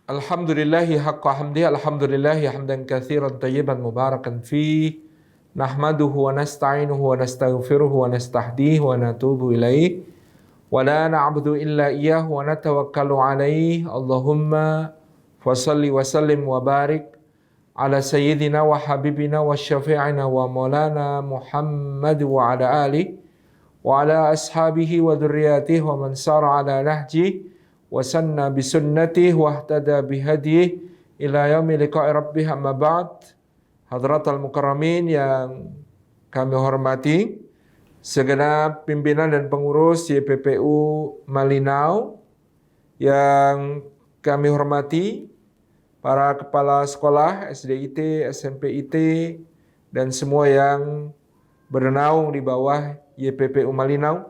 Alhamdulillahi haqqa hamdi, alhamdulillahi hamdan katsiran tayyiban mubarakan fi nahmaduhu wa nasta'inuhu wa nastaghfiruhu wa nastahdihi wa natubu ilaih wa la na'budu illa iyyahu wa natawakkalu alaih. Allahumma fasalli wa sallim wa barik ala sayyidina wa habibina wa syafi'ina wa maulana Muhammad wa ala alihi wa ala ashabihi wa dzurriyyatihi wa man sara ala nahjihi wa sanna bisunnatihi wa ihtada bihadihi ila yaumi liqa'i rabbih. Amma ba'd. Hadratal mukarramin yang kami hormati, segenap pimpinan dan pengurus YPPU Malinau yang kami hormati, para kepala sekolah SDIT, SMPIT, dan semua yang bernaung di bawah YPPU Malinau,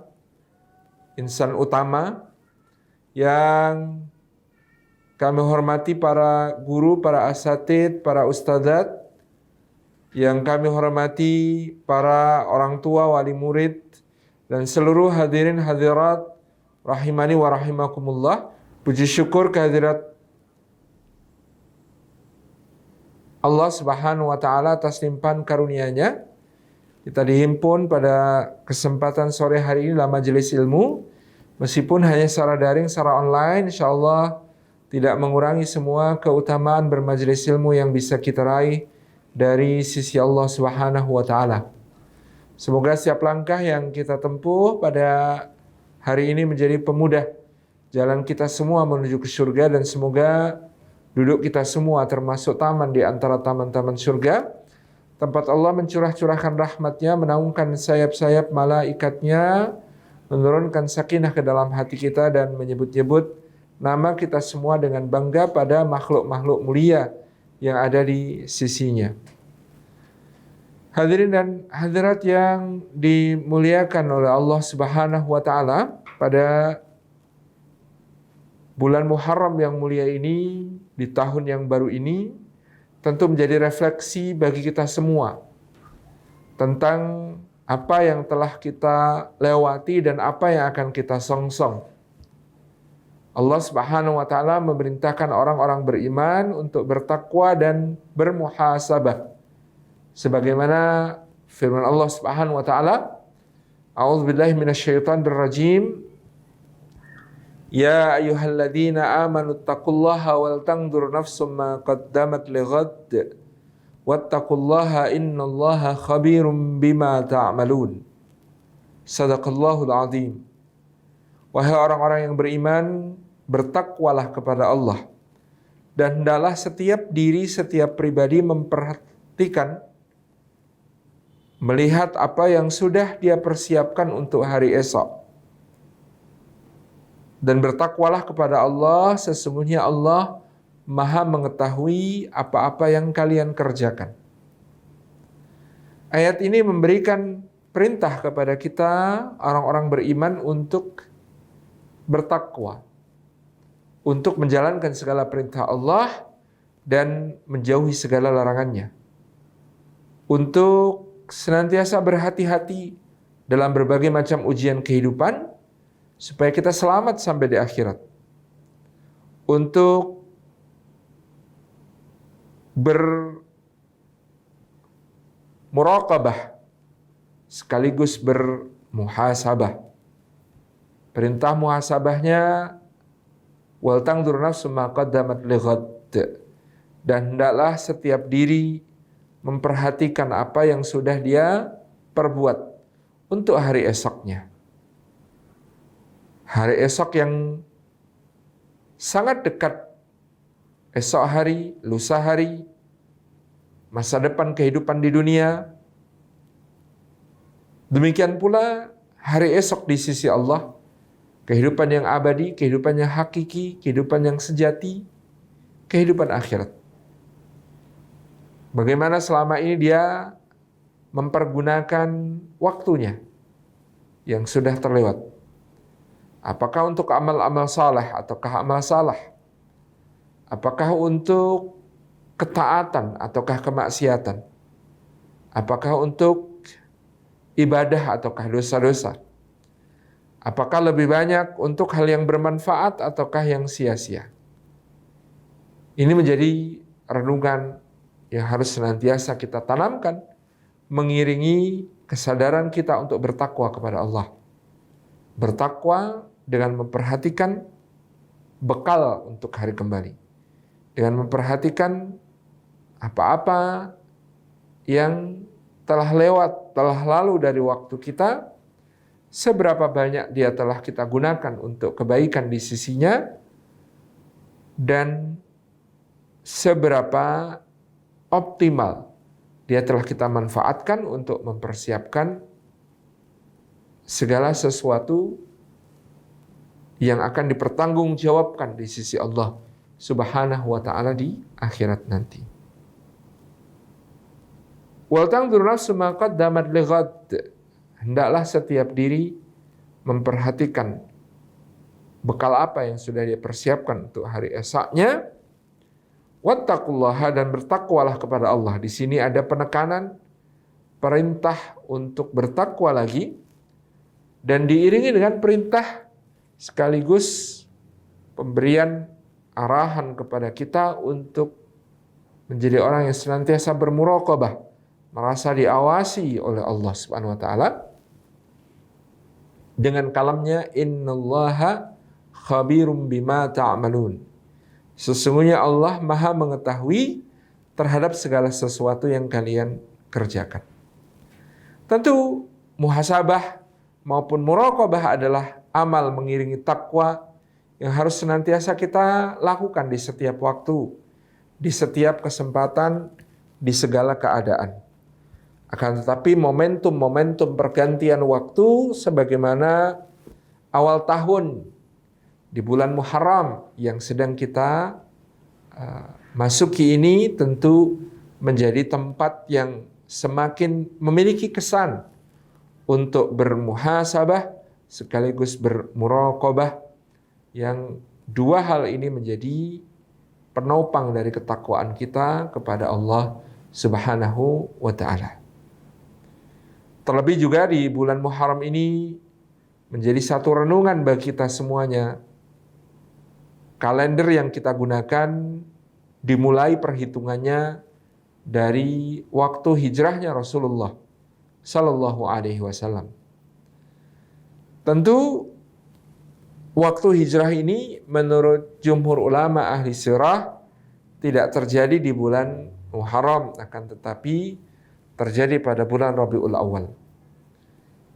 insan utama yang kami hormati, para guru, para asatid, para ustadzat, yang kami hormati para orang tua, wali murid, dan seluruh hadirin hadirat rahimani wa rahimakumullah. Puji syukur kehadirat Allah Subhanahu wa taala atas limpahan karunia-Nya. Kita dihimpun pada kesempatan sore hari ini dalam majelis ilmu. Meskipun hanya secara daring, secara online, insyaallah tidak mengurangi semua keutamaan bermajelis ilmu yang bisa kita raih dari sisi Allah Subhanahu wa taala. Semoga setiap langkah yang kita tempuh pada hari ini menjadi pemudah jalan kita semua menuju ke surga, dan semoga duduk kita semua termasuk taman di antara taman-taman surga, tempat Allah mencurahkan rahmat-Nya, menaungkan sayap-sayap malaikatnya, menurunkan sakinah ke dalam hati kita, dan menyebut-nyebut nama kita semua dengan bangga pada makhluk-makhluk mulia yang ada di sisinya. Hadirin dan hadirat yang dimuliakan oleh Allah Subhanahu wa taala, pada bulan Muharram yang mulia ini, di tahun yang baru ini, tentu menjadi refleksi bagi kita semua tentang apa yang telah kita lewati dan apa yang akan kita songsong. Allah Subhanahu wa taala memerintahkan orang-orang beriman untuk bertakwa dan bermuhasabah. Sebagaimana firman Allah Subhanahu wa taala, A'udzubillahi minasyaitonir rajim. Ya ayyuhalladzina amanu taqullaha wal tanzur nafsum ma qaddamat lighad. Wattaqullaha innallaha khabirum bima ta'malun. Sadaqallahul azim. Wahai orang-orang yang beriman, bertakwalah kepada Allah, dan hendaklah setiap diri, setiap pribadi memperhatikan, melihat apa yang sudah dia persiapkan untuk hari esok. Dan bertakwalah kepada Allah, sesungguhnya Allah Maha mengetahui apa-apa yang kalian kerjakan. Ayat ini memberikan perintah kepada kita, orang-orang beriman, untuk bertakwa, untuk menjalankan segala perintah Allah dan menjauhi segala larangannya, untuk senantiasa berhati-hati dalam berbagai macam ujian kehidupan, supaya kita selamat sampai di akhirat, untuk bermuraqabah sekaligus bermuhasabah. Perintah muhasabahnya, wal tanzur nafsum ma qaddamat lighad, dan hendaklah setiap diri memperhatikan apa yang sudah dia perbuat untuk hari esoknya. Hari esok yang sangat dekat, esok hari, lusa hari, masa depan kehidupan di dunia. Demikian pula hari esok di sisi Allah, kehidupan yang abadi, kehidupan yang hakiki, kehidupan yang sejati, kehidupan akhirat. Bagaimana selama ini dia mempergunakan waktunya yang sudah terlewat. Apakah untuk amal-amal saleh ataukah amal salah? Apakah untuk ketaatan ataukah kemaksiatan? Apakah untuk ibadah ataukah dosa-dosa? Apakah lebih banyak untuk hal yang bermanfaat ataukah yang sia-sia? Ini menjadi renungan yang harus senantiasa kita tanamkan, mengiringi kesadaran kita untuk bertakwa kepada Allah. Bertakwa dengan memperhatikan bekal untuk hari kembali. Dengan memperhatikan apa-apa yang telah lewat, telah lalu dari waktu kita, seberapa banyak dia telah kita gunakan untuk kebaikan di sisinya, dan seberapa optimal dia telah kita manfaatkan untuk mempersiapkan segala sesuatu yang akan dipertanggungjawabkan di sisi Allah Subhanahu wa ta'ala di akhirat nanti. Wal tanzur nafsu ma qaddamat lighad. Hendaklah setiap diri memperhatikan bekal apa yang sudah dia persiapkan untuk hari esoknya. Wattaqullaha, dan bertakwalah kepada Allah. Di sini ada penekanan, perintah untuk bertakwa lagi, dan diiringi dengan perintah sekaligus pemberian arahan kepada kita untuk menjadi orang yang senantiasa bermuraqabah, merasa diawasi oleh Allah Subhanahu wa taala dengan kalamnya innallaha khabirum bima ta'malun. Sesungguhnya Allah Maha mengetahui terhadap segala sesuatu yang kalian kerjakan. Tentu muhasabah maupun muraqabah adalah amal mengiringi takwa yang harus senantiasa kita lakukan di setiap waktu, di setiap kesempatan, di segala keadaan. Akan tetapi momentum-momentum pergantian waktu sebagaimana awal tahun di bulan Muharram yang sedang kita masuki ini tentu menjadi tempat yang semakin memiliki kesan untuk bermuhasabah sekaligus bermuraqabah, yang dua hal ini menjadi penopang dari ketakwaan kita kepada Allah Subhanahu wa ta'ala. Terlebih juga di bulan Muharram ini menjadi satu renungan bagi kita semuanya. Kalender yang kita gunakan dimulai perhitungannya dari waktu hijrahnya Rasulullah Sallallahu Alaihi Wasallam. Tentu waktu hijrah ini menurut jumhur ulama ahli sirah tidak terjadi di bulan Muharram, akan tetapi terjadi pada bulan Rabiul Awal.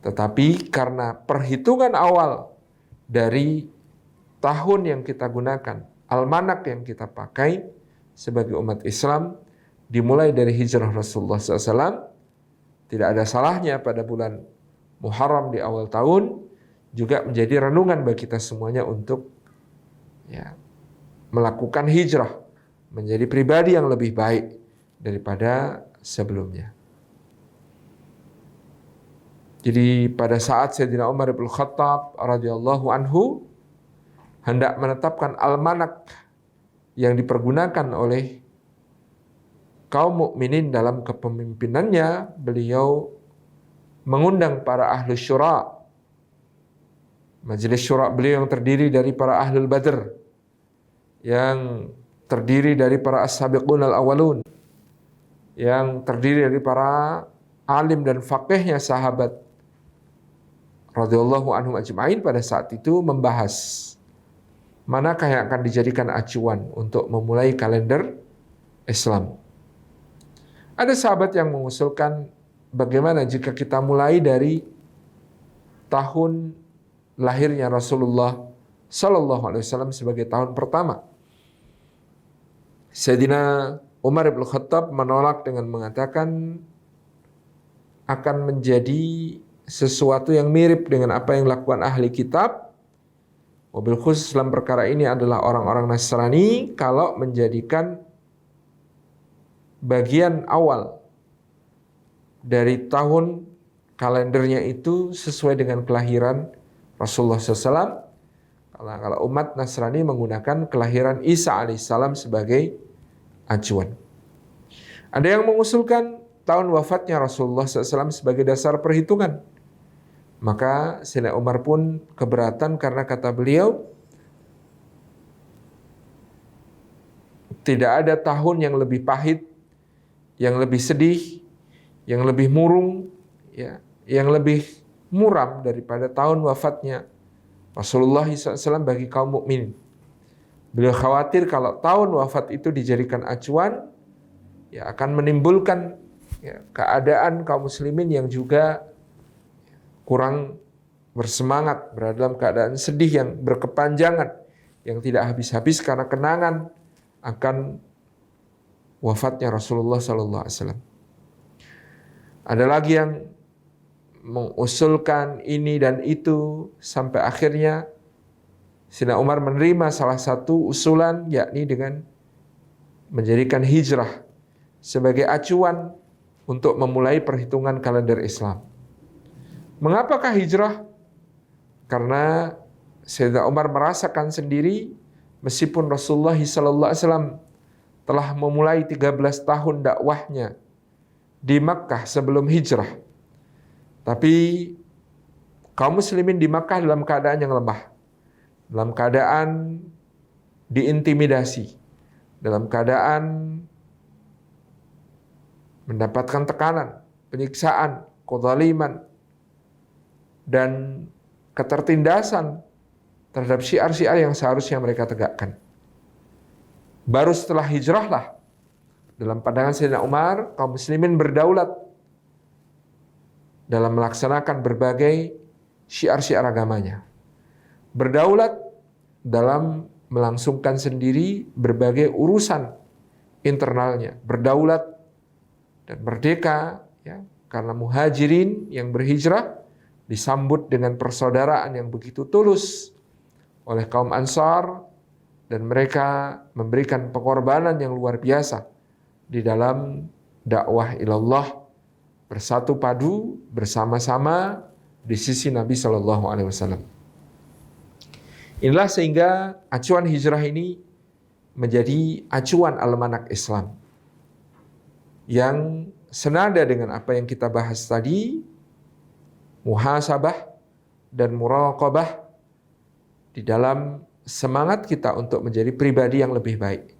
Tetapi karena perhitungan awal dari tahun yang kita gunakan, almanak yang kita pakai sebagai umat Islam, dimulai dari hijrah Rasulullah SAW, tidak ada salahnya pada bulan Muharram di awal tahun juga menjadi renungan bagi kita semuanya untuk melakukan hijrah, menjadi pribadi yang lebih baik daripada sebelumnya. Jadi pada saat Sayyidina Umar bin Khattab radhiyallahu anhu hendak menetapkan almanak yang dipergunakan oleh kaum mukminin dalam kepemimpinannya, beliau mengundang para ahli syura, majelis syura beliau yang terdiri dari para ahlul badr, yang terdiri dari para as-sabiqun al-awwalun, yang terdiri dari para alim dan faqihnya sahabat radhiyallahu anhum ajma'in, pada saat itu membahas manakah yang akan dijadikan acuan untuk memulai kalender Islam. Ada sahabat yang mengusulkan bagaimana jika kita mulai dari tahun lahirnya Rasulullah Sallallahu Alaihi Wasallam sebagai tahun pertama. Sayyidina Umar bin Khattab menolak dengan mengatakan akan menjadi sesuatu yang mirip dengan apa yang dilakukan ahli kitab. Wabil khusus dalam perkara ini adalah orang-orang Nasrani kalau menjadikan bagian awal dari tahun kalendernya itu sesuai dengan kelahiran Rasulullah SAW. Kalau umat Nasrani menggunakan kelahiran Isa alaihissalam sebagai acuan. Ada yang mengusulkan tahun wafatnya Rasulullah SAW sebagai dasar perhitungan. Maka Sayyidina Umar pun keberatan karena kata beliau, Tidak ada tahun yang lebih pahit, yang lebih sedih, yang lebih murung, ya, yang lebih muram daripada tahun wafatnya Rasulullah SAW bagi kaum mukminin. Beliau khawatir kalau tahun wafat itu dijadikan acuan, ya akan menimbulkan ya, keadaan kaum muslimin yang juga kurang bersemangat, berada dalam keadaan sedih yang berkepanjangan, yang tidak habis-habis karena kenangan akan wafatnya Rasulullah SAW. Ada lagi yang mengusulkan ini dan itu sampai akhirnya Sayyidina Umar menerima salah satu usulan, yakni dengan menjadikan hijrah sebagai acuan untuk memulai perhitungan kalender Islam. Mengapakah hijrah? Karena Sayyidina Umar merasakan sendiri, meskipun Rasulullah SAW telah memulai 13 tahun dakwahnya di Makkah sebelum hijrah, tapi kaum muslimin di Makkah dalam keadaan yang lemah, dalam keadaan diintimidasi, dalam keadaan mendapatkan tekanan, penyiksaan, kezaliman, dan ketertindasan terhadap syiar-syiar yang seharusnya mereka tegakkan. Baru setelah hijrahlah, dalam pandangan Sayyidina Umar, kaum muslimin berdaulat dalam melaksanakan berbagai syiar-syiar agamanya. Berdaulat dalam melangsungkan sendiri berbagai urusan internalnya. Berdaulat dan merdeka, ya, karena muhajirin yang berhijrah disambut dengan persaudaraan yang begitu tulus oleh kaum Ansar, dan mereka memberikan pengorbanan yang luar biasa di dalam dakwah ilallah, bersatu padu bersama-sama di sisi Nabi Shallallahu Alaihi Wasallam. Inilah sehingga acuan hijrah ini menjadi acuan almanak Islam yang senada dengan apa yang kita bahas tadi, muhasabah dan muraqabah di dalam semangat kita untuk menjadi pribadi yang lebih baik.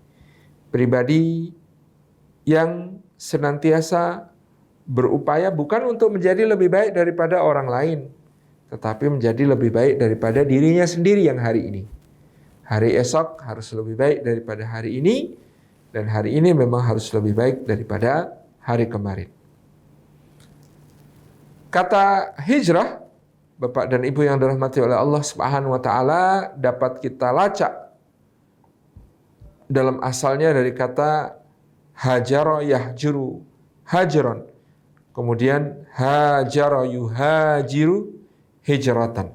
Pribadi yang senantiasa berupaya bukan untuk menjadi lebih baik daripada orang lain, tetapi menjadi lebih baik daripada dirinya sendiri yang hari ini. Hari esok harus lebih baik daripada hari ini, dan hari ini memang harus lebih baik daripada hari kemarin. Kata hijrah, Bapak dan Ibu yang dirahmati oleh Allah Subhanahu wa taala, dapat kita lacak dalam asalnya dari kata hajara yahjuru hajran. Kemudian hajara yuhajiru hijratan.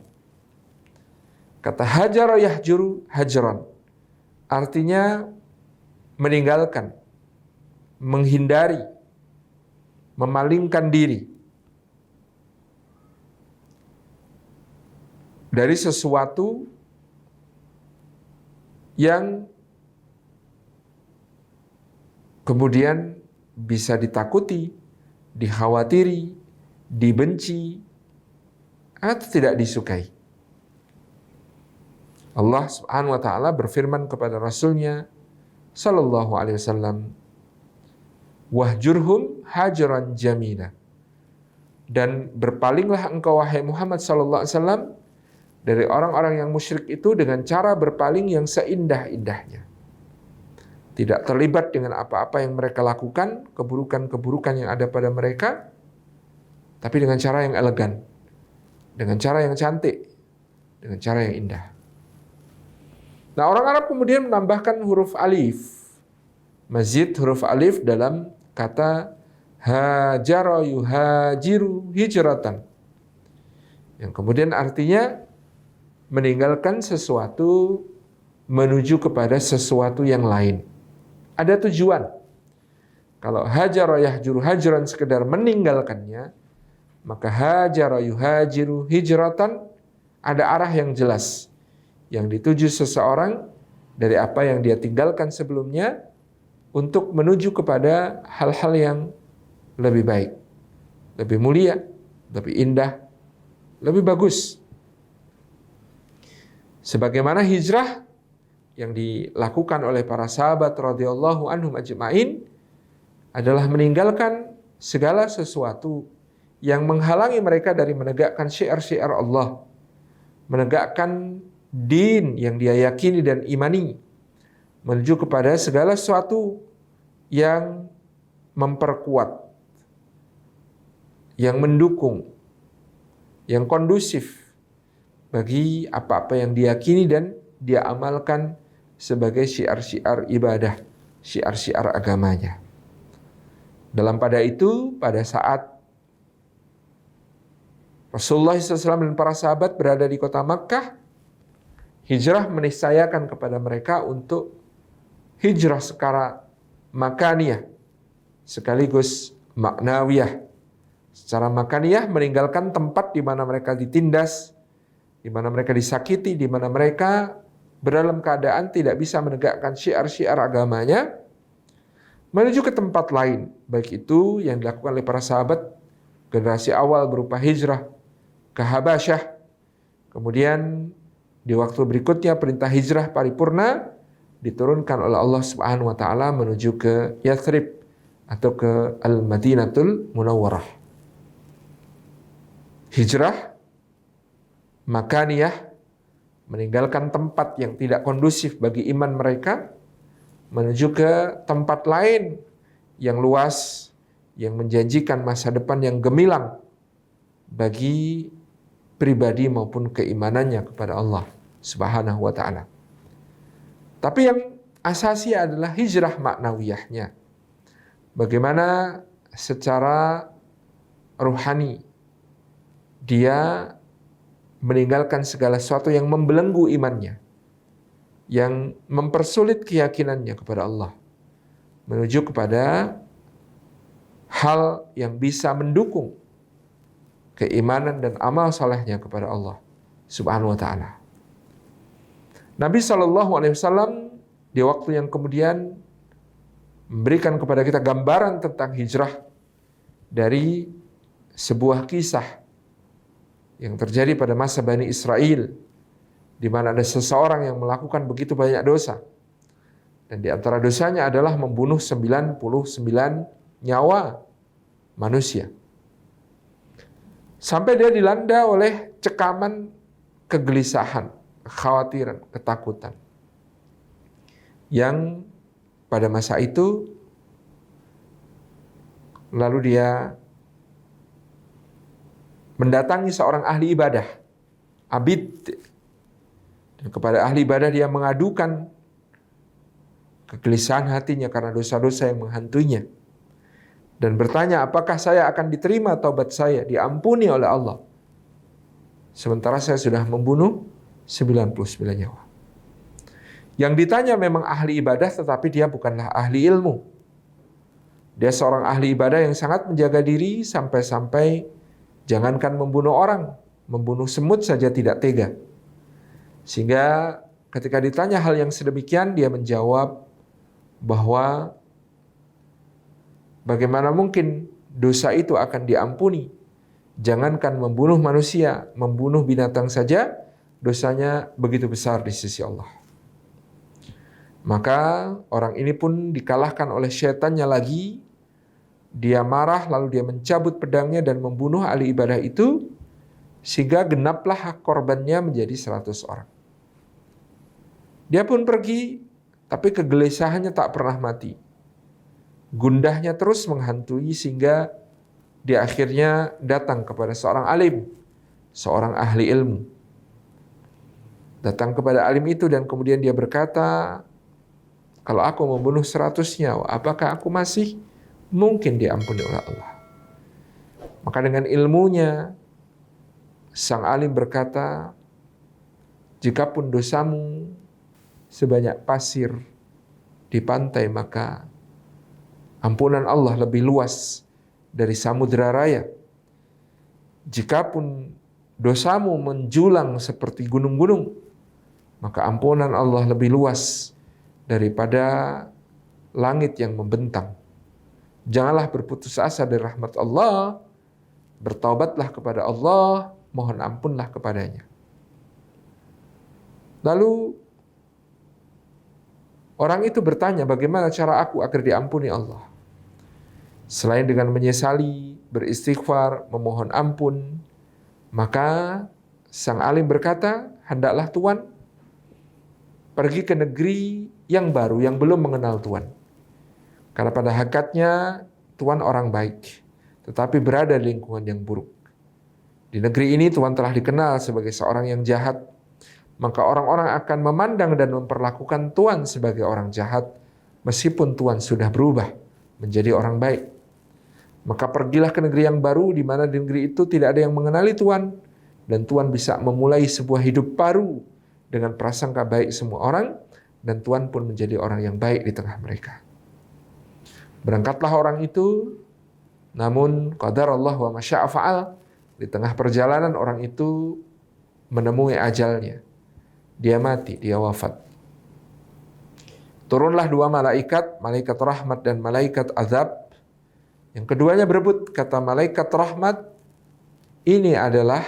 Kata hajara yahjuru hajran artinya meninggalkan, menghindari, memalingkan diri dari sesuatu yang kemudian bisa ditakuti, dikhawatiri, dibenci, atau tidak disukai. Allah Subhanahu wa taala berfirman kepada Rasul-Nya sallallahu alaihi wasallam, "Wahjurhum hajran jamila." Dan berpalinglah engkau wahai Muhammad sallallahu alaihi wasallam dari orang-orang yang musyrik itu dengan cara berpaling yang seindah-indahnya. Tidak terlibat dengan apa-apa yang mereka lakukan, keburukan-keburukan yang ada pada mereka, tapi dengan cara yang elegan, dengan cara yang cantik, dengan cara yang indah. Nah, orang Arab kemudian menambahkan huruf alif, mazid huruf alif dalam kata hajara yuhajiru hijratan, yang kemudian artinya meninggalkan sesuatu menuju kepada sesuatu yang lain. Ada tujuan. Kalau hajara yahjuru hajran sekedar meninggalkannya, maka hajara yuhajiru hijratan ada arah yang jelas yang dituju seseorang dari apa yang dia tinggalkan sebelumnya untuk menuju kepada hal-hal yang lebih baik, lebih mulia, lebih indah, lebih bagus. Sebagaimana hijrah yang dilakukan oleh para sahabat radhiyallahu anhum ajma'in adalah meninggalkan segala sesuatu yang menghalangi mereka dari menegakkan syiar-syiar Allah, menegakkan din yang dia yakini dan imani, menuju kepada segala sesuatu yang memperkuat, yang mendukung, yang kondusif bagi apa-apa yang diyakini dan dia amalkan sebagai syiar-syiar ibadah, syiar-syiar agamanya. Pada saat Rasulullah SAW dan para sahabat berada di kota Makkah, hijrah meniscayakan kepada mereka untuk hijrah secara makaniyah sekaligus maknawiyah. Secara makaniyah meninggalkan tempat di mana mereka ditindas, di mana mereka disakiti, di mana mereka dalam keadaan tidak bisa menegakkan syiar-syiar agamanya, menuju ke tempat lain, baik itu yang dilakukan oleh para sahabat generasi awal berupa hijrah ke Habasyah, kemudian di waktu berikutnya perintah hijrah paripurna diturunkan oleh Allah Subhanahu wa taala menuju ke Yathrib atau ke Al-Madinatul Munawwarah. Hijrah makaniyah, meninggalkan tempat yang tidak kondusif bagi iman mereka, menuju ke tempat lain yang luas, yang menjanjikan masa depan yang gemilang bagi pribadi maupun keimanannya kepada Allah Subhanahu wa taala. Tapi yang asasi adalah hijrah maknawiyahnya. Bagaimana secara ruhani dia meninggalkan segala sesuatu yang membelenggu imannya, yang mempersulit keyakinannya kepada Allah, menuju kepada hal yang bisa mendukung keimanan dan amal salehnya kepada Allah Subhanahu wa taala. Nabi SAW di waktu yang kemudian memberikan kepada kita gambaran tentang hijrah dari sebuah kisah yang terjadi pada masa Bani Israel, di mana ada seseorang yang melakukan begitu banyak dosa. Dan di antara dosanya adalah membunuh 99 nyawa manusia. Sampai dia dilanda oleh cekaman kegelisahan, kekhawatiran, ketakutan. Yang pada masa itu lalu dia mendatangi seorang ahli ibadah, abid. Dan kepada ahli ibadah dia mengadukan kegelisahan hatinya karena dosa-dosa yang menghantuinya. Dan bertanya, apakah saya akan diterima taubat saya, diampuni oleh Allah, sementara saya sudah membunuh 99 nyawa. Yang ditanya memang ahli ibadah, tetapi dia bukanlah ahli ilmu. Dia seorang ahli ibadah yang sangat menjaga diri, sampai-sampai jangankan membunuh orang, membunuh semut saja tidak tega. Sehingga ketika ditanya hal yang sedemikian, dia menjawab bahwa bagaimana mungkin dosa itu akan diampuni. Jangankan membunuh manusia, membunuh binatang saja, dosanya begitu besar di sisi Allah. Maka orang ini pun dikalahkan oleh syaitannya lagi. Dia marah, lalu dia mencabut pedangnya dan membunuh ahli ibadah itu, sehingga genaplah hak korbannya menjadi 100 orang. Dia pun pergi, tapi kegelisahannya tak pernah mati. Gundahnya terus menghantui, sehingga dia akhirnya datang kepada seorang alim, seorang ahli ilmu. Datang kepada alim itu dan kemudian dia berkata, kalau aku membunuh 100 nyawa, apakah aku masih mungkin diampuni oleh Allah? Maka dengan ilmunya, sang alim berkata, jikapun dosamu sebanyak pasir di pantai, maka ampunan Allah lebih luas dari samudera raya. Jikapun dosamu menjulang seperti gunung-gunung, maka ampunan Allah lebih luas daripada langit yang membentang. Janganlah berputus asa dari rahmat Allah, bertaubatlah kepada Allah, mohon ampunlah kepadanya. Lalu Orang itu bertanya, bagaimana cara aku agar diampuni Allah? Selain dengan menyesali, beristighfar, memohon ampun, maka sang alim berkata, hendaklah Tuan pergi ke negeri yang baru, yang belum mengenal Tuhan. Karena pada hakikatnya Tuhan orang baik, tetapi berada di lingkungan yang buruk. Di negeri ini Tuhan telah dikenal sebagai seorang yang jahat, maka orang-orang akan memandang dan memperlakukan Tuhan sebagai orang jahat, meskipun Tuhan sudah berubah menjadi orang baik. Maka pergilah ke negeri yang baru, di mana di negeri itu tidak ada yang mengenali Tuhan, dan Tuhan bisa memulai sebuah hidup baru dengan prasangka baik semua orang, dan Tuhan pun menjadi orang yang baik di tengah mereka. Berangkatlah orang itu, namun qadarallah wa masya'a fa'al. Di tengah perjalanan orang itu menemui ajalnya. Dia mati, dia wafat. Turunlah dua malaikat, malaikat rahmat dan malaikat azab. Yang keduanya berebut, kata malaikat rahmat, ini adalah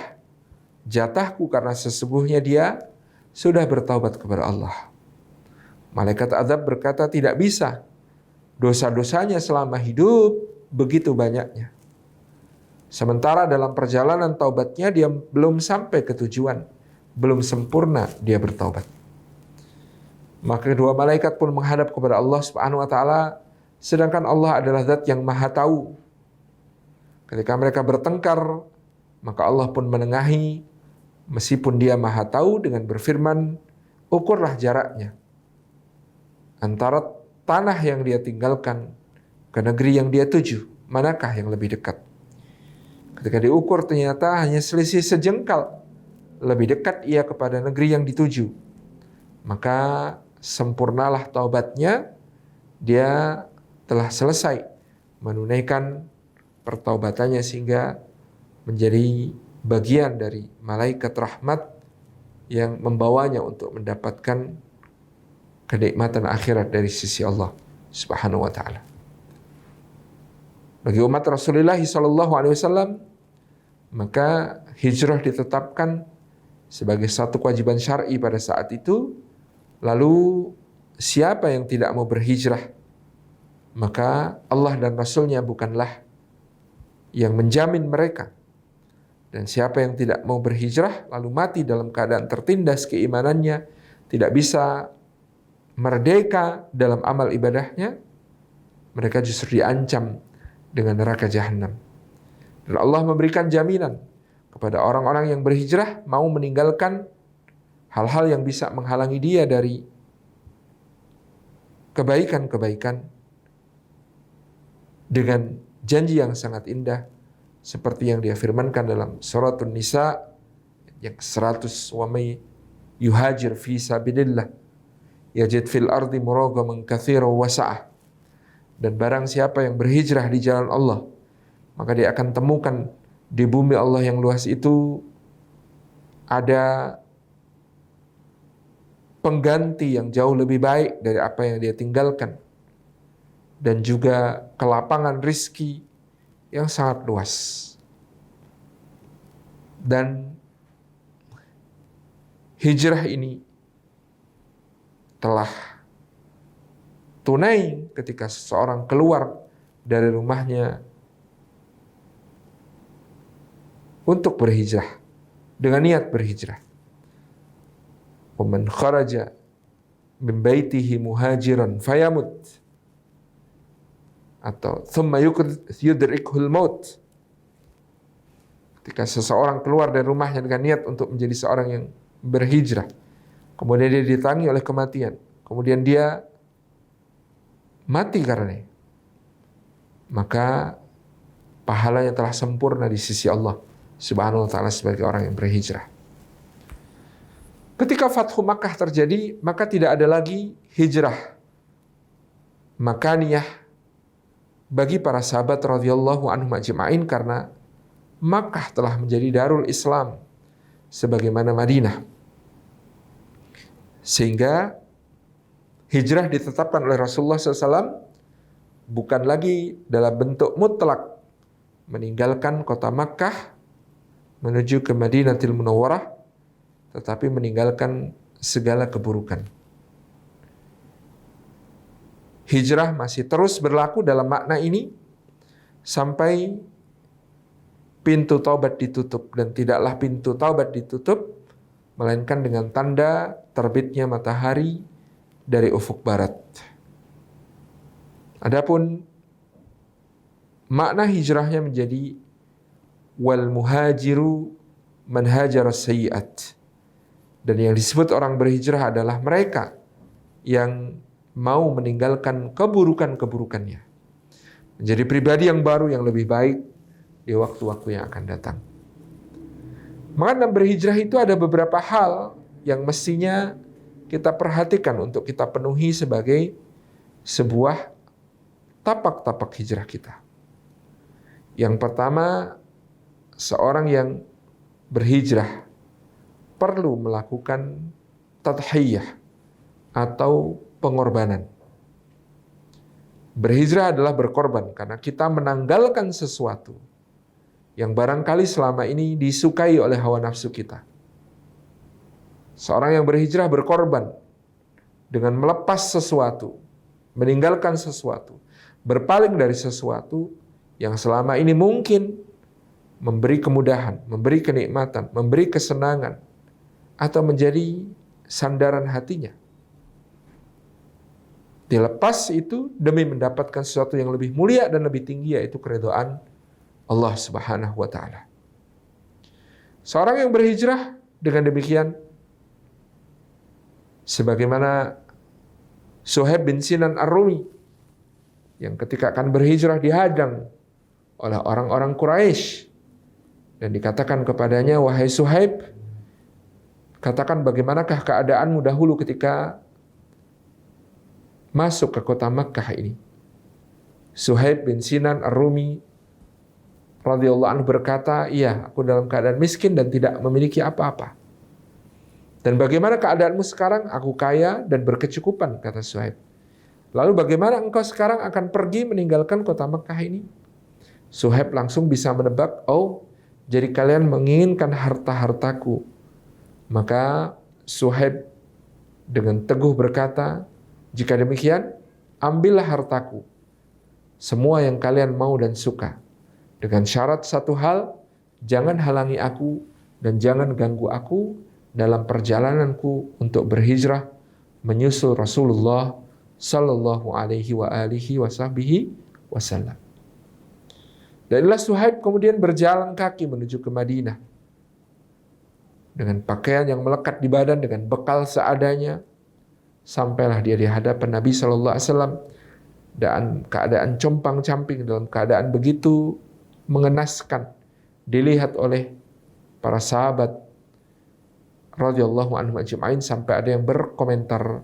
jatahku karena sesungguhnya dia sudah bertaubat kepada Allah. Malaikat azab berkata, tidak bisa. Dosa-dosanya selama hidup begitu banyaknya. Sementara dalam perjalanan taubatnya dia belum sampai ke tujuan, belum sempurna dia bertaubat. Maka kedua malaikat pun menghadap kepada Allah Subhanahu wa taala, sedangkan Allah adalah zat yang maha tahu. Ketika mereka bertengkar, maka Allah pun menengahi, meskipun dia maha tahu, dengan berfirman, ukurlah jaraknya antara tanah yang dia tinggalkan ke negeri yang dia tuju, manakah yang lebih dekat? Ketika diukur ternyata hanya selisih sejengkal, lebih dekat ia kepada negeri yang dituju. Maka sempurnalah taubatnya, dia telah selesai menunaikan pertaubatannya sehingga menjadi bagian dari malaikat rahmat yang membawanya untuk mendapatkan kenikmatan akhirat dari sisi Allah Subhanahu wa taala. Bagi umat Rasulullah SAW, maka hijrah ditetapkan sebagai satu kewajiban syar'i pada saat itu. Lalu siapa yang tidak mau berhijrah, maka Allah dan Rasulnya bukanlah yang menjamin mereka. Dan siapa yang tidak mau berhijrah lalu mati dalam keadaan tertindas keimanannya, tidak bisa merdeka dalam amal ibadahnya, mereka justru diancam dengan neraka jahanam. Dan Allah memberikan jaminan kepada orang-orang yang berhijrah mau meninggalkan hal-hal yang bisa menghalangi dia dari kebaikan-kebaikan dengan janji yang sangat indah seperti yang dia firmankan dalam surat An-Nisa yang 100, wa may yuhajir fi sabilillah yajid fil ardi muragaman katsiran wa sa'ah. Dan barang siapa yang berhijrah di jalan Allah, maka dia akan temukan di bumi Allah yang luas itu ada pengganti yang jauh lebih baik dari apa yang dia tinggalkan, dan juga kelapangan rizki yang sangat luas. Dan hijrah ini telah tunai ketika seseorang keluar dari rumahnya untuk berhijrah, dengan niat berhijrah. وَمَنْ خَرَجَ مِنْ بَيْتِهِ مُهَاجِرًا فَيَمُتْ atau ثُمَّ يُدْرِكْهُ الْمَوْتِ. Ketika seseorang keluar dari rumahnya dengan niat untuk menjadi seorang yang berhijrah, kemudian dia didatangi oleh kematian, kemudian dia mati karenanya, maka pahalanya telah sempurna di sisi Allah Subhanahu wa taala sebagai orang yang berhijrah. Ketika Fathu Makkah terjadi, maka tidak ada lagi hijrah makaniyah bagi para sahabat radhiyallahu anhum ajma'in, karena Makkah telah menjadi darul Islam sebagaimana Madinah. Sehingga hijrah ditetapkan oleh Rasulullah SAW bukan lagi dalam bentuk mutlak meninggalkan kota Makkah menuju ke Madinatul Munawwarah, tetapi meninggalkan segala keburukan. hijrah masih terus berlaku dalam makna ini sampai pintu taubat ditutup, dan tidaklah pintu taubat ditutup melainkan dengan tanda terbitnya matahari dari ufuk barat. Adapun makna hijrahnya menjadi wal muhajiru man hajara sayyi'at. Dan yang disebut orang berhijrah adalah mereka yang mau meninggalkan keburukan-keburukannya, menjadi pribadi yang baru yang lebih baik di waktu-waktu yang akan datang. Maka dalam berhijrah itu ada beberapa hal yang mestinya kita perhatikan untuk kita penuhi sebagai sebuah tapak-tapak hijrah kita. Yang pertama, seorang yang berhijrah perlu melakukan tadhiyah atau pengorbanan. Berhijrah adalah berkorban karena kita menanggalkan sesuatu yang barangkali selama ini disukai oleh hawa nafsu kita. Seorang yang berhijrah berkorban dengan melepas sesuatu, meninggalkan sesuatu, berpaling dari sesuatu yang selama ini mungkin memberi kemudahan, memberi kenikmatan, memberi kesenangan, atau menjadi sandaran hatinya. Dilepas itu demi mendapatkan sesuatu yang lebih mulia dan lebih tinggi, yaitu keridhaan Allah Subhanahu wa Ta'ala. Seorang yang berhijrah dengan demikian, sebagaimana Suhaib bin Sinan Ar-Rumi, yang ketika akan berhijrah dihadang oleh orang-orang Quraisy dan dikatakan kepadanya, wahai Suhaib, katakan bagaimanakah keadaanmu dahulu ketika masuk ke kota Makkah ini. Suhaib bin Sinan Ar-Rumi radhiyallahu anhu berkata, iya, aku dalam keadaan miskin dan tidak memiliki apa-apa. Dan bagaimana keadaanmu sekarang? Aku kaya dan berkecukupan, kata Suhaib. Lalu bagaimana engkau sekarang akan pergi meninggalkan kota Makkah ini? Suhaib langsung bisa menebak, oh, jadi kalian menginginkan harta-hartaku. Maka Suhaib dengan teguh berkata, jika demikian, ambillah hartaku, semua yang kalian mau dan suka. Dengan syarat satu hal, jangan halangi aku dan jangan ganggu aku dalam perjalananku untuk berhijrah menyusul Rasulullah sallallahu alaihi wa alihi wasallam. Dan inilah Suhaib kemudian berjalan kaki menuju ke Madinah dengan pakaian yang melekat di badan, dengan bekal seadanya, sampailah dia di hadapan Nabi sallallahu alaihi wasallam dan keadaan compang-camping, dalam keadaan begitu mengenaskan, dilihat oleh para sahabat radhiyallahu anhum ajma'in, sampai ada yang berkomentar,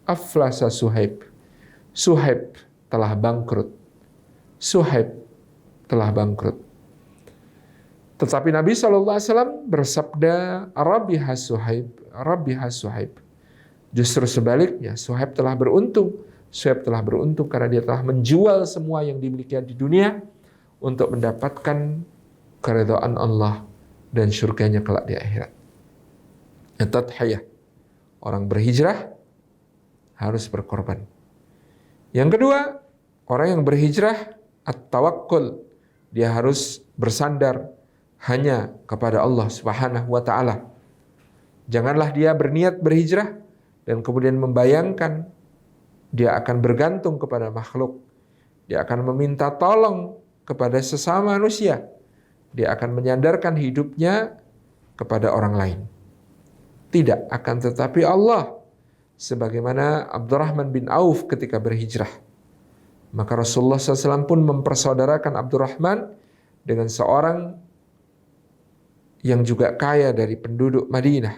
aflasa Suhaib, Suhaib telah bangkrut, Suhaib telah bangkrut. Tetapi Nabi SAW bersabda, Rabihas Suhaib, Rabihas Suhaib. Justru sebaliknya, Suhaib telah beruntung. Suhaib telah beruntung karena dia telah menjual semua yang dimiliki di dunia untuk mendapatkan keridhaan Allah dan surganya kelak di akhirat. Tadhiyah. Orang berhijrah harus berkorban. Yang kedua, orang yang berhijrah at-tawakkul. Dia harus bersandar hanya kepada Allah Subhanahu wa Ta'ala. Janganlah dia berniat berhijrah dan kemudian membayangkan dia akan bergantung kepada makhluk. Dia akan meminta tolong kepada sesama manusia. Dia akan menyandarkan hidupnya kepada orang lain. Tidak, akan tetapi Allah. Sebagaimana Abdurrahman bin Auf ketika berhijrah. Maka Rasulullah SAW pun mempersaudarakan Abdurrahman dengan seorang yang juga kaya dari penduduk Madinah.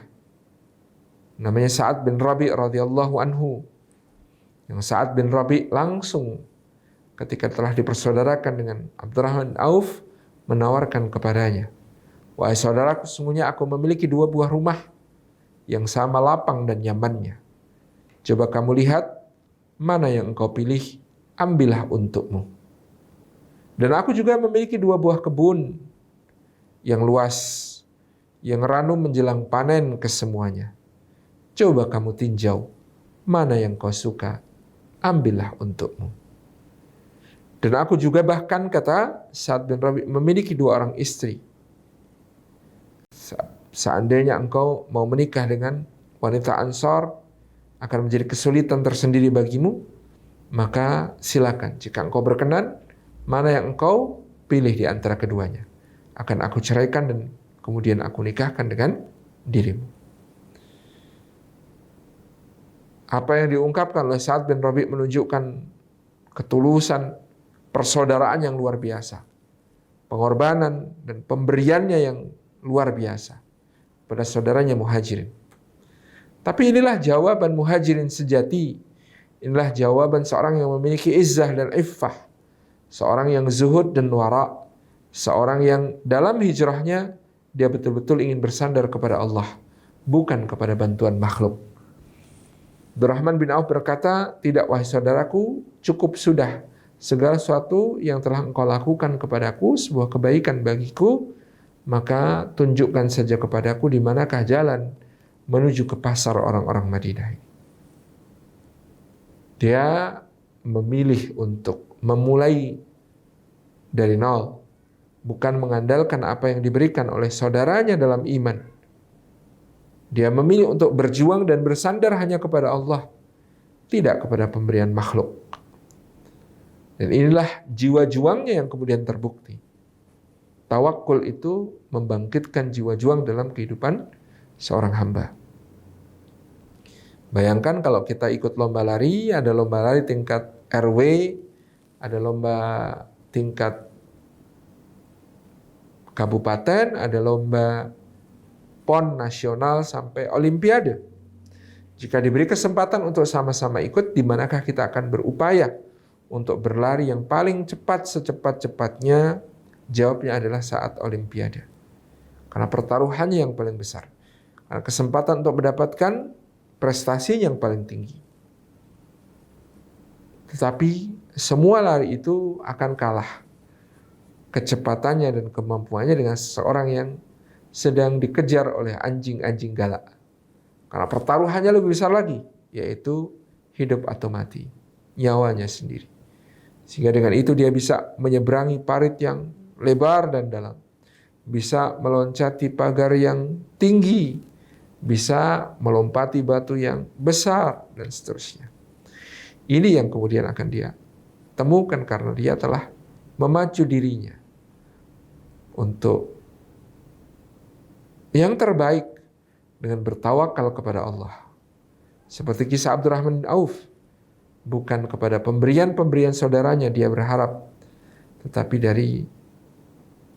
Namanya Sa'ad bin Rabi' radhiyallahu anhu. Yang Sa'ad bin Rabi' langsung ketika telah dipersaudarakan dengan Abdurrahman bin Auf, menawarkan kepadanya, wahai saudaraku, sesungguhnya aku memiliki 2 buah rumah yang sama lapang dan nyamannya. Coba kamu lihat mana yang engkau pilih, ambillah untukmu. Dan aku juga memiliki 2 buah kebun yang luas, yang ranum menjelang panen kesemuanya. Coba kamu tinjau mana yang kau suka, ambillah untukmu. Dan aku juga bahkan, kata Sa'ad bin Rabi', memiliki 2 orang istri. Seandainya engkau mau menikah dengan wanita Ansar, akan menjadi kesulitan tersendiri bagimu, maka silakan. Jika engkau berkenan, mana yang engkau pilih di antara keduanya, akan aku ceraikan dan kemudian aku nikahkan dengan dirimu. Apa yang diungkapkan oleh Sa'ad bin Rabi' menunjukkan ketulusan persaudaraan yang luar biasa, pengorbanan dan pemberiannya yang luar biasa pada saudaranya Muhajirin. Tapi inilah jawaban Muhajirin sejati. Inilah jawaban seorang yang memiliki izzah dan iffah, seorang yang zuhud dan wara, seorang yang dalam hijrahnya dia betul-betul ingin bersandar kepada Allah, bukan kepada bantuan makhluk. Abdurrahman bin Auf berkata, tidak wahai saudaraku, cukup sudah segala sesuatu yang telah engkau lakukan kepadaku, sebuah kebaikan bagiku, maka tunjukkan saja kepadaku di manakah jalan menuju ke pasar orang-orang Madinah. Dia memilih untuk memulai dari nol, bukan mengandalkan apa yang diberikan oleh saudaranya dalam iman. Dia memilih untuk berjuang dan bersandar hanya kepada Allah, tidak kepada pemberian makhluk. Dan inilah jiwa juangnya yang kemudian terbukti. Tawakul itu membangkitkan jiwa juang dalam kehidupan seorang hamba. Bayangkan kalau kita ikut lomba lari, ada lomba lari tingkat RW, ada lomba tingkat kabupaten, ada lomba PON nasional sampai olimpiade. Jika diberi kesempatan untuk sama-sama ikut, di manakah kita akan berupaya untuk berlari yang paling cepat secepat-cepatnya? Jawabnya adalah saat olimpiade. Karena pertaruhannya yang paling besar. Karena kesempatan untuk mendapatkan prestasi yang paling tinggi. Tetapi semua lari itu akan kalah kecepatannya dan kemampuannya dengan seseorang yang sedang dikejar oleh anjing-anjing galak. Karena pertaruhannya lebih besar lagi, yaitu hidup atau mati, nyawanya sendiri. Sehingga dengan itu dia bisa menyeberangi parit yang lebar dan dalam, bisa meloncati pagar yang tinggi, bisa melompati batu yang besar, dan seterusnya. Ini yang kemudian akan dia temukan karena dia telah memacu dirinya untuk yang terbaik dengan bertawakal kepada Allah. Seperti kisah Abdurrahman bin Auf, bukan kepada pemberian-pemberian saudaranya dia berharap, tetapi dari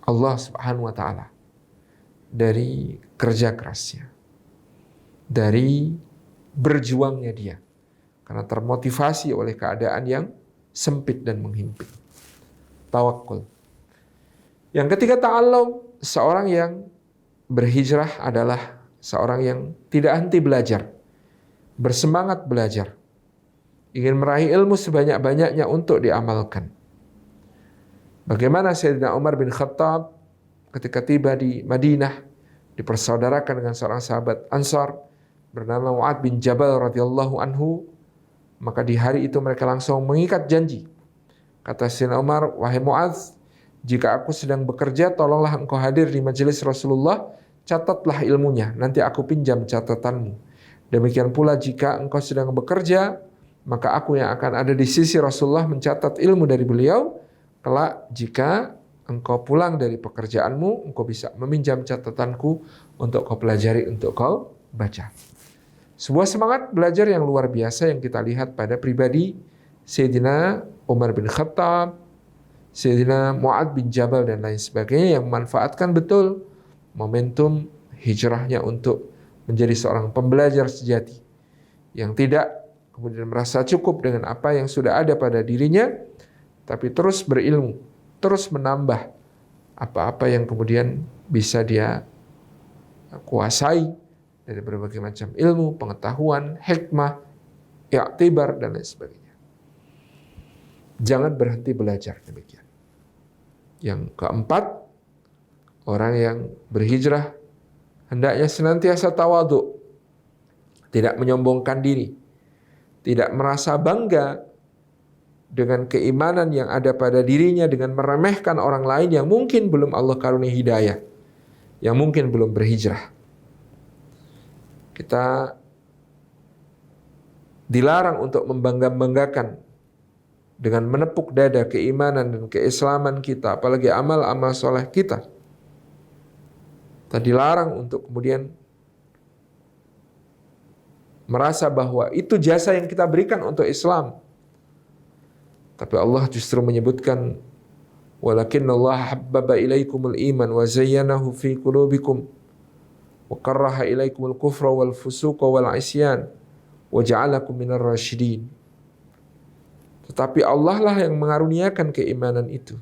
Allah Subhanahu wa ta'ala, dari kerja kerasnya, dari berjuangnya dia, karena termotivasi oleh keadaan yang sempit dan menghimpit. Tawakul. Yang ketiga, ta'allum. Seorang yang berhijrah adalah seorang yang tidak henti belajar, bersemangat belajar, ingin meraih ilmu sebanyak-banyaknya untuk diamalkan. Bagaimana Sayyidina Umar bin Khattab ketika tiba di Madinah, dipersaudarakan dengan seorang sahabat Ansar bernama Mu'ad bin Jabal radhiyallahu anhu, maka di hari itu mereka langsung mengikat janji. Kata Sayyidina Umar, wahai Mu'ad, jika aku sedang bekerja, tolonglah engkau hadir di majelis Rasulullah, catatlah ilmunya, nanti aku pinjam catatanmu. Demikian pula jika engkau sedang bekerja, maka aku yang akan ada di sisi Rasulullah mencatat ilmu dari beliau. Kelak jika engkau pulang dari pekerjaanmu, engkau bisa meminjam catatanku untuk kau pelajari, untuk kau baca. Sebuah semangat belajar yang luar biasa yang kita lihat pada pribadi Sayyidina Umar bin Khattab, Sayyidina Mu'ad bin Jabal dan lain sebagainya, yang memanfaatkan betul momentum hijrahnya untuk menjadi seorang pembelajar sejati yang tidak kemudian merasa cukup dengan apa yang sudah ada pada dirinya, tapi terus berilmu, terus menambah apa-apa yang kemudian bisa dia kuasai dari berbagai macam ilmu, pengetahuan, hikmah, i'tibar, dan lain sebagainya. Jangan berhenti belajar, demikian. Yang keempat, orang yang berhijrah hendaknya senantiasa tawadhu, tidak menyombongkan diri, tidak merasa bangga dengan keimanan yang ada pada dirinya, dengan meremehkan orang lain yang mungkin belum Allah karunia hidayah, yang mungkin belum berhijrah. Kita dilarang untuk membangga-banggakan dengan menepuk dada keimanan dan keislaman kita, apalagi amal-amal soleh kita. Kita dilarang untuk kemudian merasa bahwa itu jasa yang kita berikan untuk Islam. Tapi Allah justru menyebutkan, walakinnallaha habbaba ilaikumul iman wa zayyanahu fi qulubikum wa karraha ilaikumul kufra wal fusuqa wal isyan wa ja'alakum minar rasyidin. Tetapi Allah lah yang mengaruniakan keimanan itu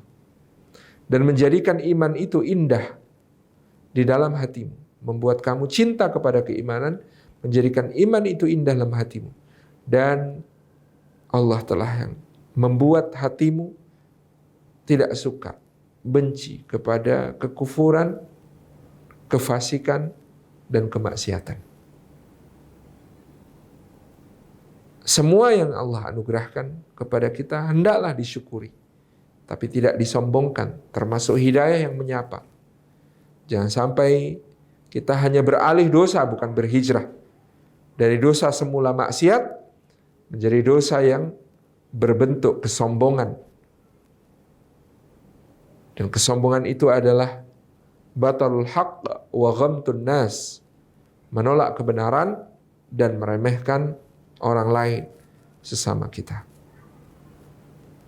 dan menjadikan iman itu indah di dalam hatimu, membuat kamu cinta kepada keimanan, menjadikan iman itu indah dalam hatimu. Dan Allah telah yang membuat hatimu tidak suka, benci kepada kekufuran, kefasikan, dan kemaksiatan. Semua yang Allah anugerahkan kepada kita hendaklah disyukuri, tapi tidak disombongkan, termasuk hidayah yang menyapa. Jangan sampai kita hanya beralih dosa, bukan berhijrah. Dari dosa semula maksiat menjadi dosa yang berbentuk kesombongan. Dan kesombongan itu adalah batalul haqq wa ghamtun nas, menolak kebenaran dan meremehkan orang lain sesama kita.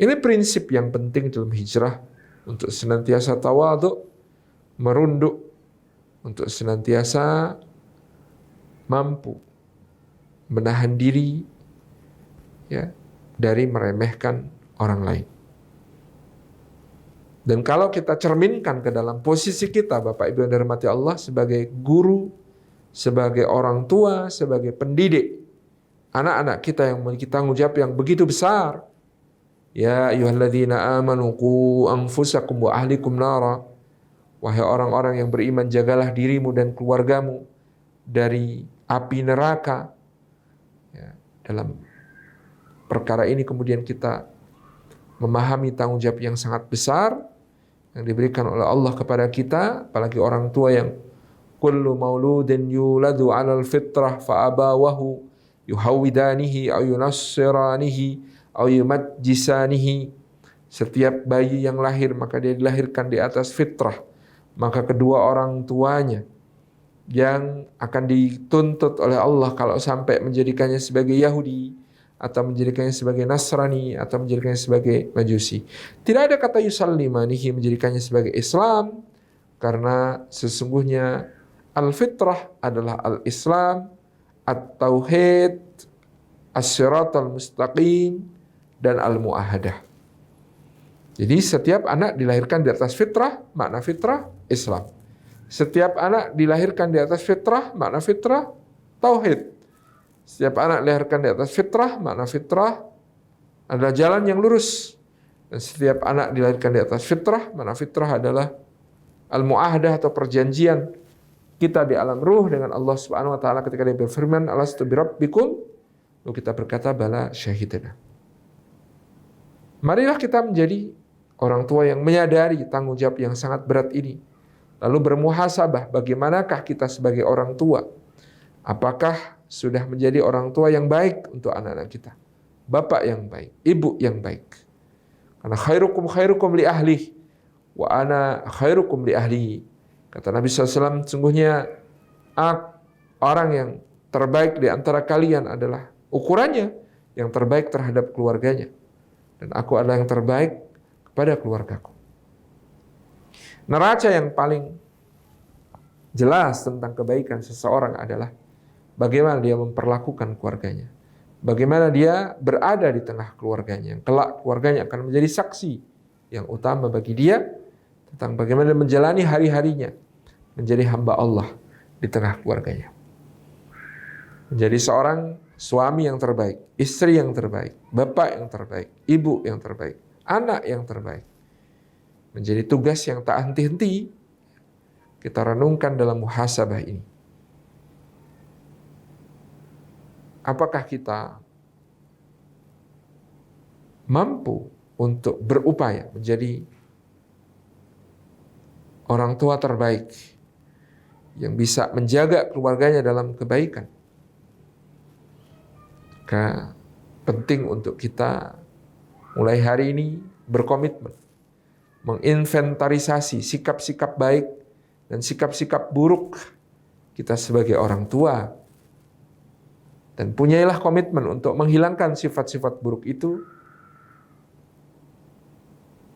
Ini prinsip yang penting dalam hijrah, untuk senantiasa tawadhu, merunduk, untuk senantiasa mampu menahan diri ya dari meremehkan orang lain. Dan kalau kita cerminkan ke dalam posisi kita, Bapak Ibu yang dirahmati Allah, sebagai guru, sebagai orang tua, sebagai pendidik anak-anak kita yang memiliki tanggung jawab yang begitu besar. Ya ayyuhalladzina amanu qu anfusakum wa ahlikum nara. Wahai orang-orang yang beriman, jagalah dirimu dan keluargamu dari api neraka. Ya, dalam perkara ini kemudian kita memahami tanggung jawab yang sangat besar yang diberikan oleh Allah kepada kita, apalagi orang tua yang kullu mauludin yuladu 'alal fitrah fa abawahu yuhawidanihi aw yunassiranihi aw yumajjisanihi. Setiap bayi yang lahir maka dia dilahirkan di atas fitrah, maka kedua orang tuanya yang akan dituntut oleh Allah kalau sampai menjadikannya sebagai Yahudi atau menjadikannya sebagai Nasrani atau menjadikannya sebagai Majusi. Tidak ada kata yusallimanihi, menjadikannya sebagai Islam, karena sesungguhnya al-fitrah adalah al-Islam, at-tauhid, as-siratal mustaqim, dan al-mu'ahadah. Jadi setiap anak dilahirkan di atas fitrah, makna fitrah Islam. Setiap anak dilahirkan di atas fitrah, makna fitrah tauhid. Setiap anak dilahirkan di atas fitrah, makna fitrah adalah jalan yang lurus. Dan setiap anak dilahirkan di atas fitrah, makna fitrah adalah al-mu'ahadah atau perjanjian kita di alam ruh dengan Allah Subhanahu wa taala ketika dia berfirman, alastu birabbikum, lalu kita berkata bala syahidana. Marilah kita menjadi orang tua yang menyadari tanggung jawab yang sangat berat ini, lalu bermuhasabah, bagaimanakah kita sebagai orang tua? Apakah sudah menjadi orang tua yang baik untuk anak-anak kita, bapak yang baik, ibu yang baik? Karena khairukum li ahli wa ana khairukum li ahli. Kata Nabi SAW, sungguhnya orang yang terbaik di antara kalian adalah ukurannya yang terbaik terhadap keluarganya, dan aku adalah yang terbaik kepada keluargaku. Neraca yang paling jelas tentang kebaikan seseorang adalah bagaimana dia memperlakukan keluarganya, bagaimana dia berada di tengah keluarganya, yang kelak keluarganya akan menjadi saksi yang utama bagi dia tentang bagaimana dia menjalani hari-harinya menjadi hamba Allah di tengah keluarganya. Menjadi seorang suami yang terbaik, istri yang terbaik, bapak yang terbaik, ibu yang terbaik, anak yang terbaik. Menjadi tugas yang tak henti-henti kita renungkan dalam muhasabah ini. Apakah kita mampu untuk berupaya menjadi orang tua terbaik yang bisa menjaga keluarganya dalam kebaikan. Maka penting untuk kita mulai hari ini berkomitmen menginventarisasi sikap-sikap baik dan sikap-sikap buruk kita sebagai orang tua. Dan punyailah komitmen untuk menghilangkan sifat-sifat buruk itu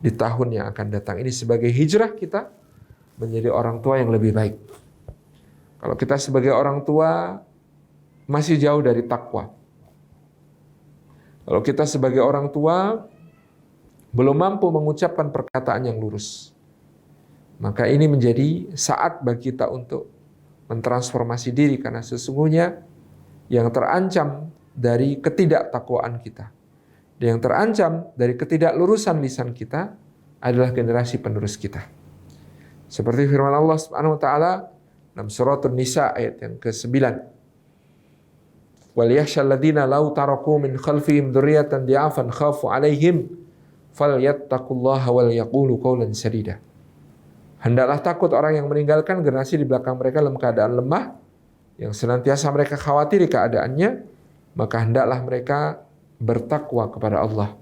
di tahun yang akan datang ini sebagai hijrah kita menjadi orang tua yang lebih baik. Kalau kita sebagai orang tua masih jauh dari takwa, kalau kita sebagai orang tua belum mampu mengucapkan perkataan yang lurus, maka ini menjadi saat bagi kita untuk mentransformasi diri, karena sesungguhnya yang terancam dari ketidaktakwaan kita, dan yang terancam dari ketidaklurusan lisan kita adalah generasi penerus kita. Seperti firman Allah Subhanahu wa taala dalam surah An-Nisa ayat yang ke-9. Wal yakhshal ladzina law taraku min khalfihim dzurriyyatan di'afan khafu 'alaihim falyattaqullaha wal yaqulu qawlan sadida. Hendaklah takut orang yang meninggalkan generasi di belakang mereka dalam keadaan lemah, yang senantiasa mereka khawatiri keadaannya, maka hendaklah mereka bertakwa kepada Allah,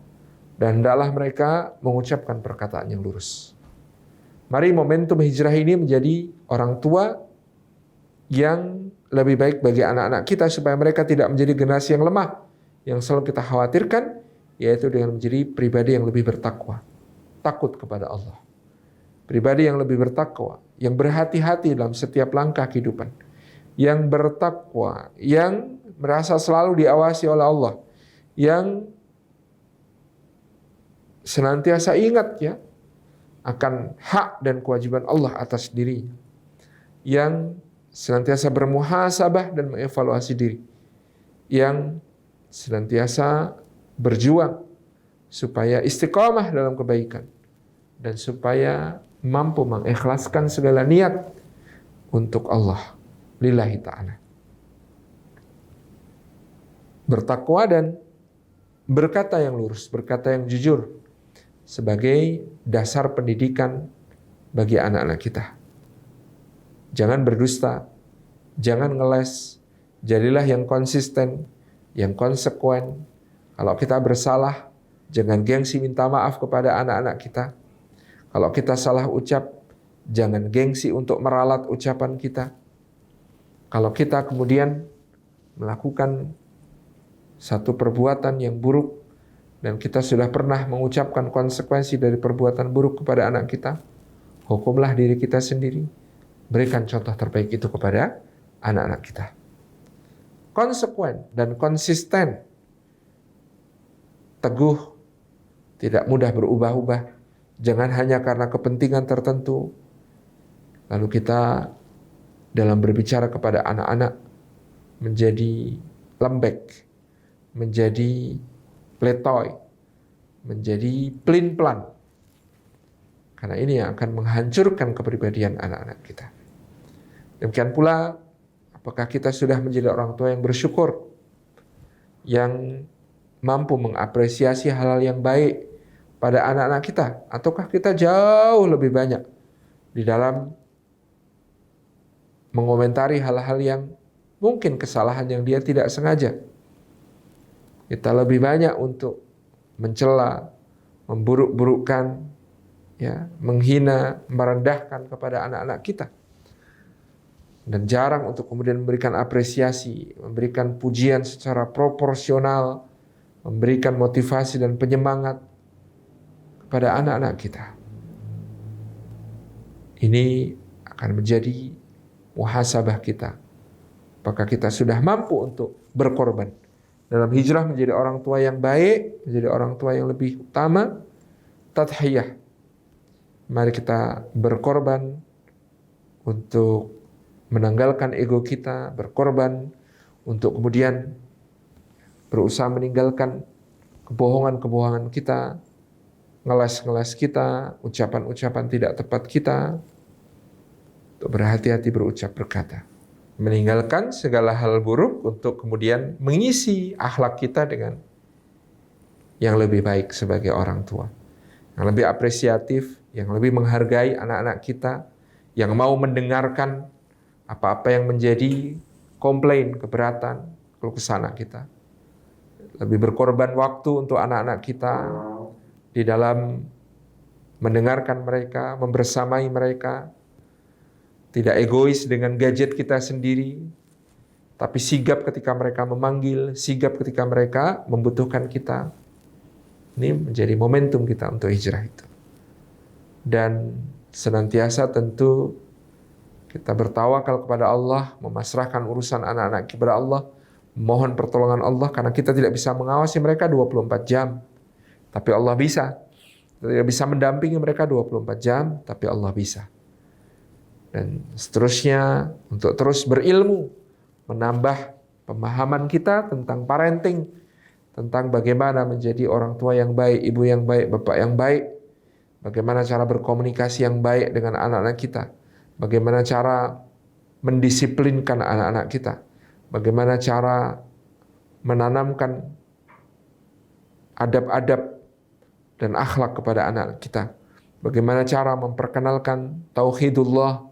dan hendaklah mereka mengucapkan perkataan yang lurus. Mari momentum hijrah ini menjadi orang tua yang lebih baik bagi anak-anak kita, supaya mereka tidak menjadi generasi yang lemah, yang selalu kita khawatirkan, yaitu dengan menjadi pribadi yang lebih bertakwa, takut kepada Allah. Pribadi yang lebih bertakwa, yang berhati-hati dalam setiap langkah kehidupan, yang bertakwa, yang merasa selalu diawasi oleh Allah, yang senantiasa ingat ya akan hak dan kewajiban Allah atas dirinya, yang senantiasa bermuhasabah dan mengevaluasi diri, yang senantiasa berjuang supaya istiqamah dalam kebaikan, dan supaya mampu mengikhlaskan segala niat untuk Allah lillahi ta'ala. Bertakwa dan berkata yang lurus, berkata yang jujur sebagai dasar pendidikan bagi anak-anak kita. Jangan berdusta, jangan ngeles, jadilah yang konsisten, yang konsekuen. Kalau kita bersalah, jangan gengsi minta maaf kepada anak-anak kita. Kalau kita salah ucap, jangan gengsi untuk meralat ucapan kita. Kalau kita kemudian melakukan satu perbuatan yang buruk dan kita sudah pernah mengucapkan konsekuensi dari perbuatan buruk kepada anak kita, hukumlah diri kita sendiri. Berikan contoh terbaik itu kepada anak-anak kita. Konsekuen dan konsisten, teguh, tidak mudah berubah-ubah. Jangan hanya karena kepentingan tertentu lalu kita dalam berbicara kepada anak-anak menjadi lembek, menjadi letoy, menjadi pelin-pelan. Karena ini yang akan menghancurkan kepribadian anak-anak kita. Demikian pula, apakah kita sudah menjadi orang tua yang bersyukur, yang mampu mengapresiasi hal-hal yang baik pada anak-anak kita, ataukah kita jauh lebih banyak di dalam mengomentari hal-hal yang mungkin kesalahan yang dia tidak sengaja. Kita lebih banyak untuk mencela, memburuk-burukkan, ya, menghina, merendahkan kepada anak-anak kita. Dan jarang untuk kemudian memberikan apresiasi, memberikan pujian secara proporsional, memberikan motivasi dan penyemangat kepada anak-anak kita. Ini akan menjadi muhasabah kita. Apakah kita sudah mampu untuk berkorban dalam hijrah menjadi orang tua yang baik, menjadi orang tua yang lebih utama, tadhiyah. Mari kita berkorban untuk menanggalkan ego kita, berkorban untuk kemudian berusaha meninggalkan kebohongan-kebohongan kita, ngeles-ngeles kita, ucapan-ucapan tidak tepat kita, untuk berhati-hati berucap berkata. Meninggalkan segala hal buruk untuk kemudian mengisi akhlak kita dengan yang lebih baik sebagai orang tua, yang lebih apresiatif, yang lebih menghargai anak-anak kita, yang mau mendengarkan apa-apa yang menjadi komplain, keberatan, keluh kesah anak kita. Lebih berkorban waktu untuk anak-anak kita di dalam mendengarkan mereka, membersamai mereka, tidak egois dengan gadget kita sendiri, tapi sigap ketika mereka memanggil, sigap ketika mereka membutuhkan kita. Ini menjadi momentum kita untuk hijrah itu. Dan senantiasa tentu kita bertawakal kepada Allah, memasrahkan urusan anak-anak kepada Allah, mohon pertolongan Allah, karena kita tidak bisa mengawasi mereka 24 jam. Tapi Allah bisa. Kita tidak bisa mendampingi mereka 24 jam, tapi Allah bisa. Dan seterusnya, untuk terus berilmu, menambah pemahaman kita tentang parenting, tentang bagaimana menjadi orang tua yang baik, ibu yang baik, bapak yang baik, bagaimana cara berkomunikasi yang baik dengan anak-anak kita, bagaimana cara mendisiplinkan anak-anak kita, bagaimana cara menanamkan adab-adab dan akhlak kepada anak kita, bagaimana cara memperkenalkan tauhidullah,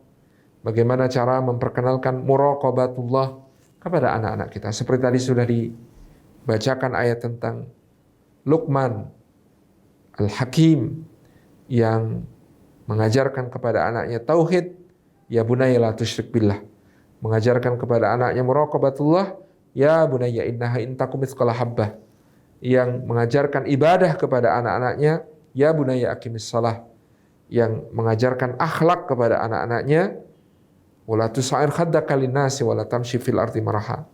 bagaimana cara memperkenalkan muraqabatullah kepada anak-anak kita. Seperti tadi sudah dibacakan ayat tentang Luqman Al-Hakim yang mengajarkan kepada anaknya tauhid, ya bunayya la tusyrik billah. Mengajarkan kepada anaknya muraqabatullah, ya bunayya innaha in takum mithqala habbah. Yang mengajarkan ibadah kepada anak-anaknya, ya bunayya aqimis shalah. Yang mengajarkan akhlak kepada anak-anaknya, wala tusa'ir khaddaka linnasi wala tamshi fil ardi maraha.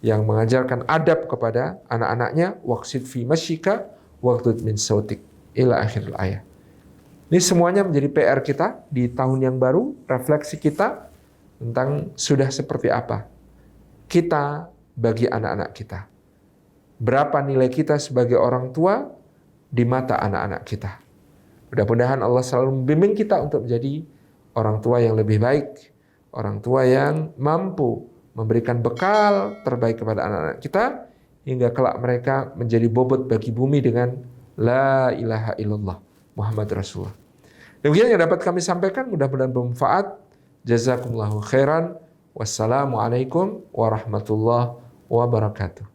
Yang mengajarkan adab kepada anak-anaknya, waqsid fi masyika waghdud min sautik, ila akhir ayat. Ini semuanya menjadi PR kita di tahun yang baru, refleksi kita tentang sudah seperti apa kita bagi anak-anak kita. Berapa nilai kita sebagai orang tua di mata anak-anak kita. Mudah-mudahan Allah selalu membimbing kita untuk menjadi orang tua yang lebih baik, orang tua yang mampu memberikan bekal terbaik kepada anak-anak kita, hingga kelak mereka menjadi bobot bagi bumi dengan La ilaha illallah Muhammad Rasulullah. Demikian yang dapat kami sampaikan, mudah-mudahan bermanfaat. Jazakumullahu khairan. Wassalamualaikum warahmatullahi wabarakatuh.